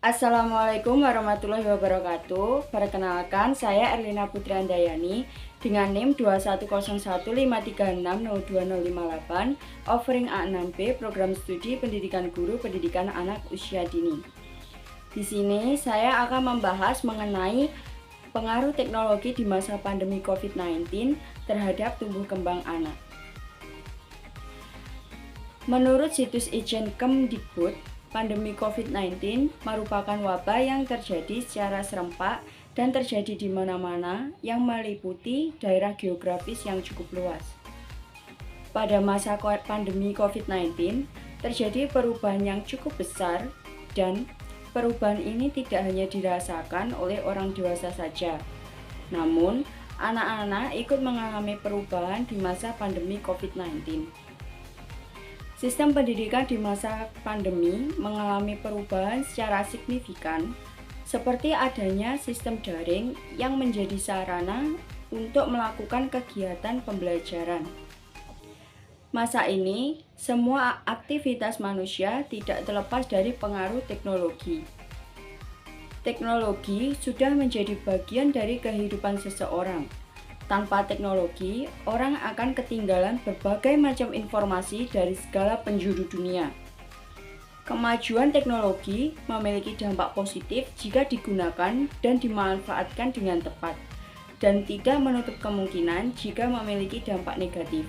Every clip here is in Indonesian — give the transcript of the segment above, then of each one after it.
Assalamualaikum warahmatullahi wabarakatuh. Perkenalkan, saya Erlina Putriandayani dengan NIM 21115360258, offering A6B Program Studi Pendidikan Guru Pendidikan Anak Usia Dini. Di sini saya akan membahas mengenai pengaruh teknologi di masa pandemi COVID-19 terhadap tumbuh kembang anak. Menurut situs Ijen Kemdikbud, pandemi COVID-19 merupakan wabah yang terjadi secara serempak dan terjadi di mana-mana yang meliputi daerah geografis yang cukup luas. Pada masa pandemi COVID-19, terjadi perubahan yang cukup besar dan perubahan ini tidak hanya dirasakan oleh orang dewasa saja. Namun, anak-anak ikut mengalami perubahan di masa pandemi COVID-19. Sistem pendidikan di masa pandemi mengalami perubahan secara signifikan, seperti adanya sistem daring yang menjadi sarana untuk melakukan kegiatan pembelajaran. Masa ini, semua aktivitas manusia tidak terlepas dari pengaruh teknologi. Teknologi sudah menjadi bagian dari kehidupan seseorang. Tanpa teknologi, orang akan ketinggalan berbagai macam informasi dari segala penjuru dunia. Kemajuan teknologi memiliki dampak positif jika digunakan dan dimanfaatkan dengan tepat, dan tidak menutup kemungkinan jika memiliki dampak negatif.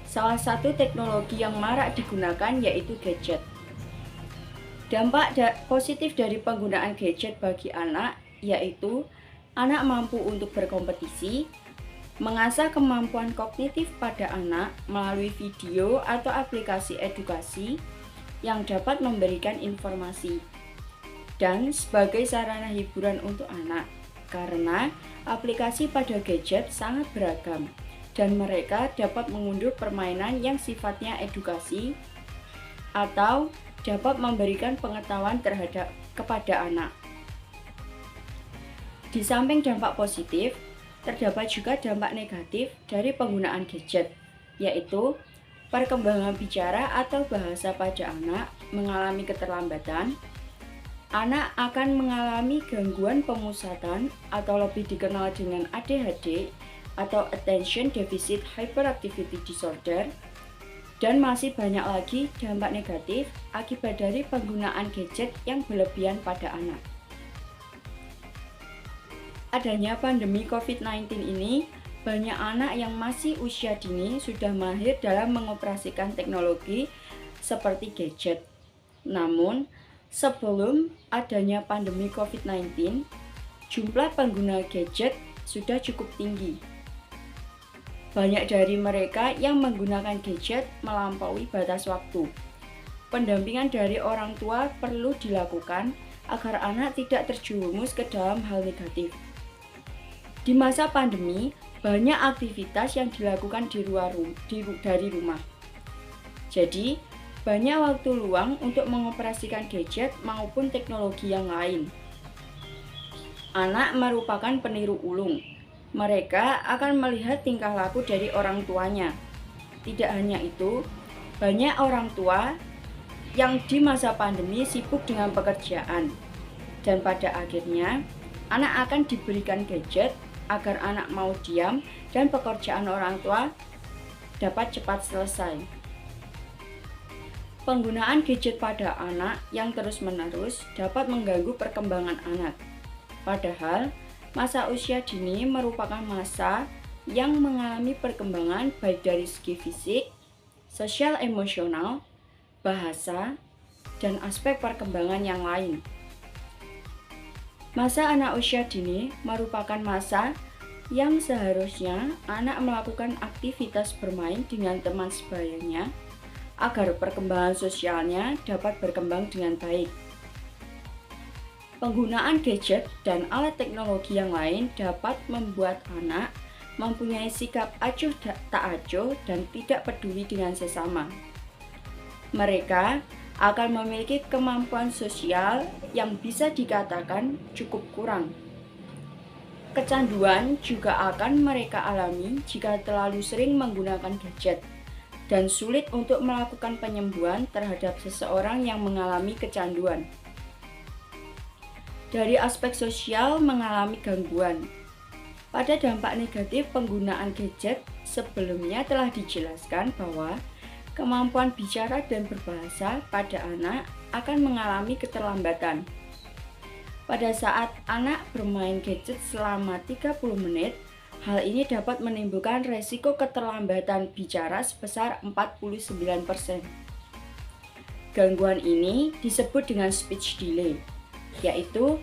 Salah satu teknologi yang marak digunakan yaitu gadget. Dampak positif dari penggunaan gadget bagi anak yaitu anak mampu untuk berkompetisi, mengasah kemampuan kognitif pada anak melalui video atau aplikasi edukasi yang dapat memberikan informasi, dan sebagai sarana hiburan untuk anak, karena aplikasi pada gadget sangat beragam dan mereka dapat mengunduh permainan yang sifatnya edukasi atau dapat memberikan pengetahuan kepada anak. Di samping dampak positif, terdapat juga dampak negatif dari penggunaan gadget, yaitu perkembangan bicara atau bahasa pada anak mengalami keterlambatan. Anak akan mengalami gangguan pemusatan atau lebih dikenal dengan ADHD atau Attention Deficit Hyperactivity Disorder, dan masih banyak lagi dampak negatif akibat dari penggunaan gadget yang berlebihan pada anak. Adanya pandemi COVID-19 ini, banyak anak yang masih usia dini sudah mahir dalam mengoperasikan teknologi seperti gadget. Namun, sebelum adanya pandemi COVID-19, jumlah pengguna gadget sudah cukup tinggi. Banyak dari mereka yang menggunakan gadget melampaui batas waktu. Pendampingan dari orang tua perlu dilakukan agar anak tidak terjerumus ke dalam hal negatif. Di masa pandemi, banyak aktivitas yang dilakukan dari rumah. Jadi, banyak waktu luang untuk mengoperasikan gadget maupun teknologi yang lain. Anak merupakan peniru ulung. Mereka akan melihat tingkah laku dari orang tuanya. Tidak hanya itu, banyak orang tua yang di masa pandemi sibuk dengan pekerjaan. Dan pada akhirnya, anak akan diberikan gadget agar anak mau diam dan pekerjaan orang tua dapat cepat selesai. Penggunaan gadget pada anak yang terus-menerus dapat mengganggu perkembangan anak. Padahal, masa usia dini merupakan masa yang mengalami perkembangan baik dari segi fisik, sosial emosional, bahasa, dan aspek perkembangan yang lain. Masa anak usia dini merupakan masa yang seharusnya anak melakukan aktivitas bermain dengan teman sebayanya agar perkembangan sosialnya dapat berkembang dengan baik. Penggunaan gadget dan alat teknologi yang lain dapat membuat anak mempunyai sikap acuh tak acuh dan tidak peduli dengan sesama. Mereka akan memiliki kemampuan sosial yang bisa dikatakan cukup kurang. Kecanduan juga akan mereka alami jika terlalu sering menggunakan gadget, dan sulit untuk melakukan penyembuhan terhadap seseorang yang mengalami kecanduan. Dari aspek sosial mengalami gangguan. Pada dampak negatif penggunaan gadget, sebelumnya telah dijelaskan bahwa kemampuan bicara dan berbahasa pada anak akan mengalami keterlambatan. Pada saat anak bermain gadget selama 30 menit, hal ini dapat menimbulkan resiko keterlambatan bicara sebesar 49%. Gangguan ini disebut dengan speech delay, yaitu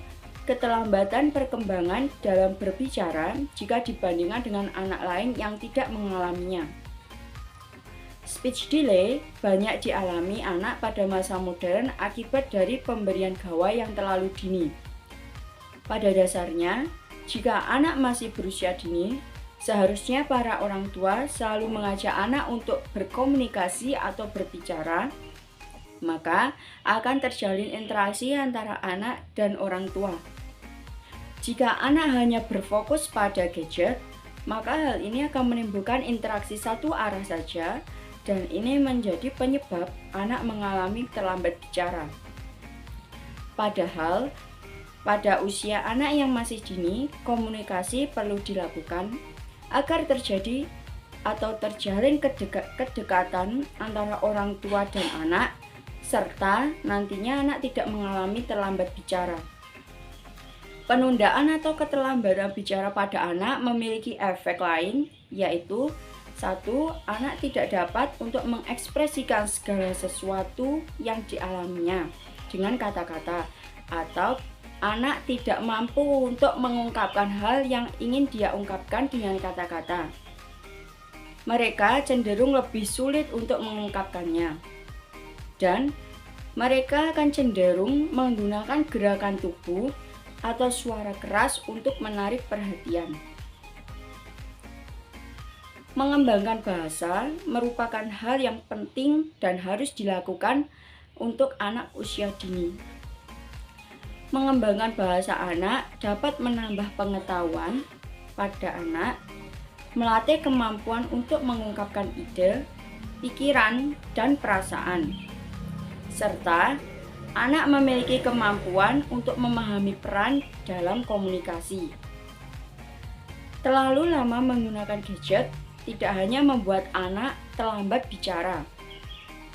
keterlambatan perkembangan dalam berbicara jika dibandingkan dengan anak lain yang tidak mengalaminya. Speech delay banyak dialami anak pada masa modern akibat dari pemberian gawai yang terlalu dini. Pada dasarnya, jika anak masih berusia dini, seharusnya para orang tua selalu mengajak anak untuk berkomunikasi atau berbicara, maka akan terjalin interaksi antara anak dan orang tua. Jika anak hanya berfokus pada gadget, maka hal ini akan menimbulkan interaksi satu arah saja, dan ini menjadi penyebab anak mengalami terlambat bicara. Padahal, pada usia anak yang masih dini, komunikasi perlu dilakukan agar terjadi atau terjalin kedekatan antara orang tua dan anak, serta nantinya anak tidak mengalami terlambat bicara. Penundaan atau keterlambatan bicara pada anak memiliki efek lain, yaitu 1. Anak tidak dapat untuk mengekspresikan segala sesuatu yang dialaminya dengan kata-kata, atau anak tidak mampu untuk mengungkapkan hal yang ingin dia ungkapkan dengan kata-kata. Mereka cenderung lebih sulit untuk mengungkapkannya, dan mereka akan cenderung menggunakan gerakan tubuh atau suara keras untuk menarik perhatian. Mengembangkan bahasa merupakan hal yang penting dan harus dilakukan untuk anak usia dini. Mengembangkan bahasa anak dapat menambah pengetahuan pada anak, melatih kemampuan untuk mengungkapkan ide, pikiran, dan perasaan, serta anak memiliki kemampuan untuk memahami peran dalam komunikasi. Terlalu lama menggunakan gadget tidak hanya membuat anak terlambat bicara,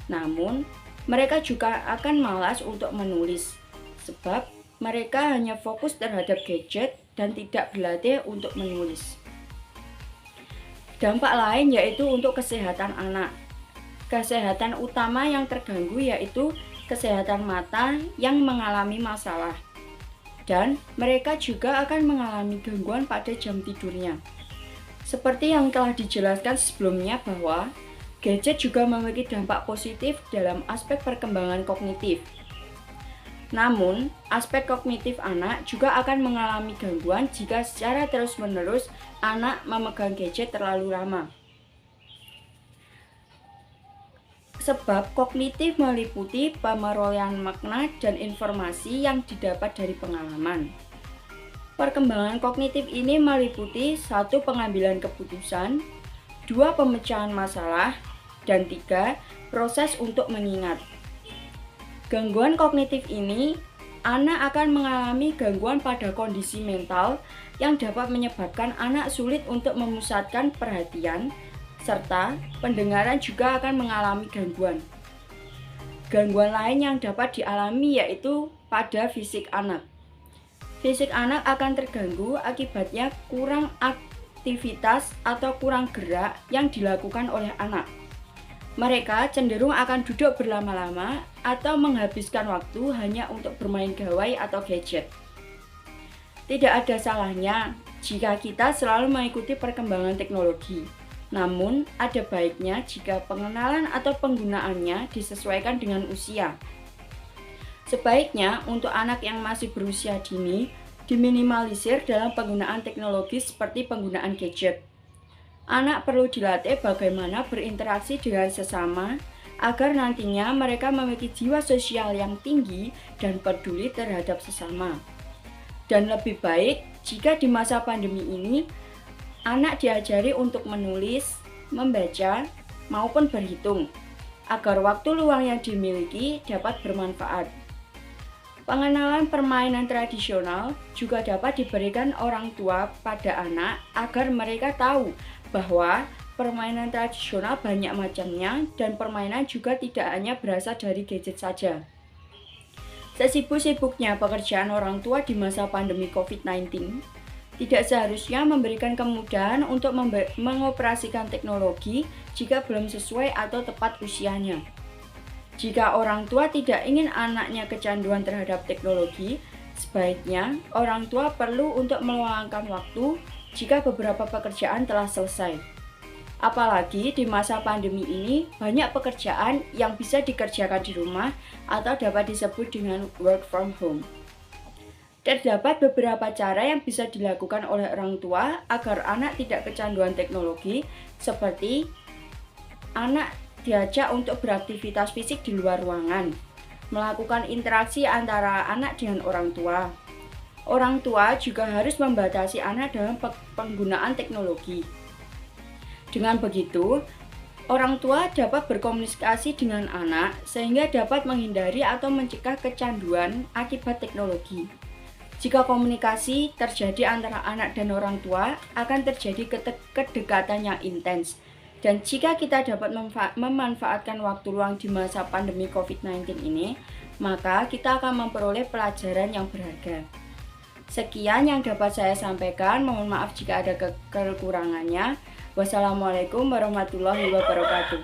namun mereka juga akan malas untuk menulis, sebab mereka hanya fokus terhadap gadget dan tidak berlatih untuk menulis. Dampak lain yaitu untuk kesehatan anak. Kesehatan utama yang terganggu yaitu kesehatan mata yang mengalami masalah, dan mereka juga akan mengalami gangguan pada jam tidurnya. Seperti yang telah dijelaskan sebelumnya bahwa gadget juga memiliki dampak positif dalam aspek perkembangan kognitif. Namun, aspek kognitif anak juga akan mengalami gangguan jika secara terus-menerus anak memegang gadget terlalu lama. Sebab kognitif meliputi pemerolehan makna dan informasi yang didapat dari pengalaman. Perkembangan kognitif ini meliputi 1. Pengambilan keputusan, 2. Pemecahan masalah, dan 3. Proses untuk mengingat. Gangguan kognitif ini, anak akan mengalami gangguan pada kondisi mental yang dapat menyebabkan anak sulit untuk memusatkan perhatian, serta pendengaran juga akan mengalami gangguan. Gangguan lain yang dapat dialami yaitu pada fisik anak. Fisik anak akan terganggu akibatnya kurang aktivitas atau kurang gerak yang dilakukan oleh anak. Mereka cenderung akan duduk berlama-lama atau menghabiskan waktu hanya untuk bermain gawai atau gadget. Tidak ada salahnya jika kita selalu mengikuti perkembangan teknologi. Namun, ada baiknya jika pengenalan atau penggunaannya disesuaikan dengan usia. Sebaiknya untuk anak yang masih berusia dini, diminimalisir dalam penggunaan teknologi seperti penggunaan gadget. Anak perlu dilatih bagaimana berinteraksi dengan sesama, agar nantinya mereka memiliki jiwa sosial yang tinggi dan peduli terhadap sesama. Dan lebih baik jika di masa pandemi ini, anak diajari untuk menulis, membaca, maupun berhitung, agar waktu luang yang dimiliki dapat bermanfaat. Pengenalan permainan tradisional juga dapat diberikan orang tua pada anak agar mereka tahu bahwa permainan tradisional banyak macamnya dan permainan juga tidak hanya berasal dari gadget saja. Sesibuk-sibuknya pekerjaan orang tua di masa pandemi COVID-19, tidak seharusnya memberikan kemudahan untuk mengoperasikan teknologi jika belum sesuai atau tepat usianya. Jika orang tua tidak ingin anaknya kecanduan terhadap teknologi, sebaiknya orang tua perlu untuk meluangkan waktu jika beberapa pekerjaan telah selesai. Apalagi di masa pandemi ini, banyak pekerjaan yang bisa dikerjakan di rumah atau dapat disebut dengan work from home. Terdapat beberapa cara yang bisa dilakukan oleh orang tua agar anak tidak kecanduan teknologi, seperti anak diajak untuk beraktivitas fisik di luar ruangan, melakukan interaksi antara anak dengan orang tua. Orang tua juga harus membatasi anak dalam penggunaan teknologi. Dengan begitu, orang tua dapat berkomunikasi dengan anak sehingga dapat menghindari atau mencegah kecanduan akibat teknologi. Jika komunikasi terjadi antara anak dan orang tua, akan terjadi kedekatan yang intens. Dan jika kita dapat memanfaatkan waktu luang di masa pandemi COVID-19 ini, maka kita akan memperoleh pelajaran yang berharga. Sekian yang dapat saya sampaikan, mohon maaf jika ada kekurangannya. Wassalamualaikum warahmatullahi wabarakatuh.